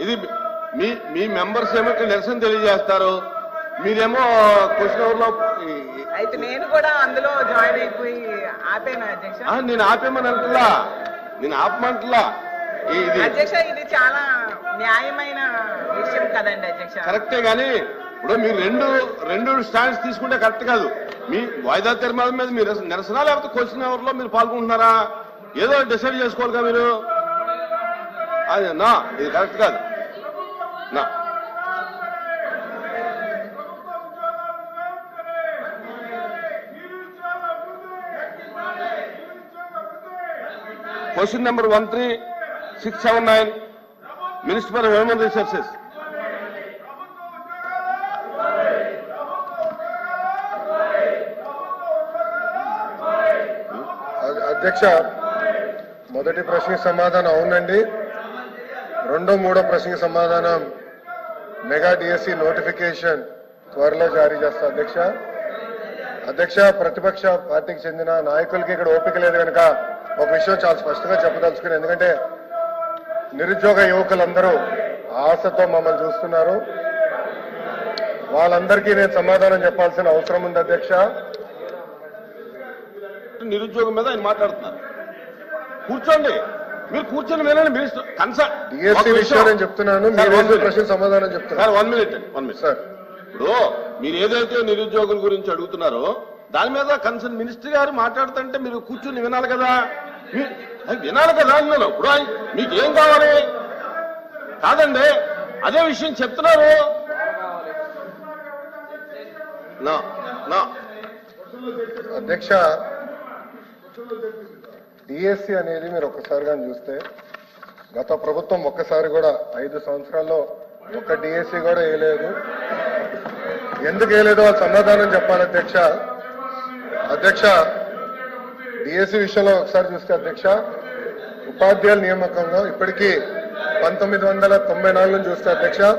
ఇది మీ మీ మెంబర్స్ ఏమో నిరసన తెలియజేస్తారు, మీరేమో క్వశ్చన్ అవర్ లో. అయితే నేను కూడా అందులో జాయిన్ అయిపోయి ఆపేనా అధ్యక్ష? నేను ఆపేమని అంటున్నా, నేను ఆపమంటున్నా. ఇది అధ్యక్ష ఇది చాలా న్యాయమైన విషయం కదండి అధ్యక్ష. కరెక్టే, కానీ ఇప్పుడు మీరు రెండు స్టాండ్స్ తీసుకుంటే కరెక్ట్ కాదు. మీ వాయిదా తీర్మానం మీద మీరు నిరసన లేకపోతే క్వశ్చన్ అవర్ లో మీరు పాల్గొంటున్నారా? ఏదో డిసైడ్ చేసుకోవాలి కదా మీరు. అది నా ఇది కరెక్ట్ కాదు నా. Question number 13679, Minister for Human Resources. అధ్యక్ష, మొదటి ప్రశ్నకి సమాధానం అవునండి. రెండో మూడో ప్రశ్నకి సమాధానం మెగా డిఎస్సి నోటిఫికేషన్ త్వరలో జారీ చేస్తా అధ్యక్ష. అధ్యక్ష, ప్రతిపక్ష పార్టీకి చెందిన నాయకులకి ఇక్కడ ఓపిక లేదు కనుక ఒక విషయం చాలా స్పష్టంగా చెప్పదలుచుకుని, ఎందుకంటే నిరుద్యోగ యువకులందరూ ఆశతో మమ్మల్ని చూస్తున్నారు. వాళ్ళందరికీ నేను సమాధానం చెప్పాల్సిన అవసరం ఉంది అధ్యక్ష. నిరుద్యోగం మీద ఆయన మాట్లాడుతున్నారు. కూర్చోండి, మీరు కూర్చొని వినండి. మినిస్టర్ డిఎస్సీ విషయం నేను చెప్తున్నాను, మీరు ప్రశ్న సమాధానం చెప్తున్నారు. 1 minute సార్. ఇప్పుడు మీరు ఏదైతే నిరుద్యోగుల గురించి అడుగుతున్నారో దాని మీద కన్సర్న్ మినిస్టర్ గారు మాట్లాడుతుంటే మీరు కూర్చుని వినాలి కదా. వినాలి కదా అన్నాను. ఇప్పుడు మీకు ఏం కావాలి? కాదండి, అదే విషయం చెప్తున్నారు. అధ్యక్ష, డిఎస్సి అనేది మీరు ఒక్కసారిగా చూస్తే గత ప్రభుత్వం ఒక్కసారి కూడా 5 సంవత్సరాల్లో ఒక్క డిఎస్సి కూడా వేయలేదు. ఎందుకు వేయలేదో వాళ్ళు సమాధానం చెప్పాలి అధ్యక్ష. అధ్యక్ష, డిఎస్సి విషయంలో ఒకసారి చూస్తే అధ్యక్ష, ఉపాధ్యాయుల నియామకంలో ఇప్పటికీ 1994 నుంచి చూస్తే అధ్యక్ష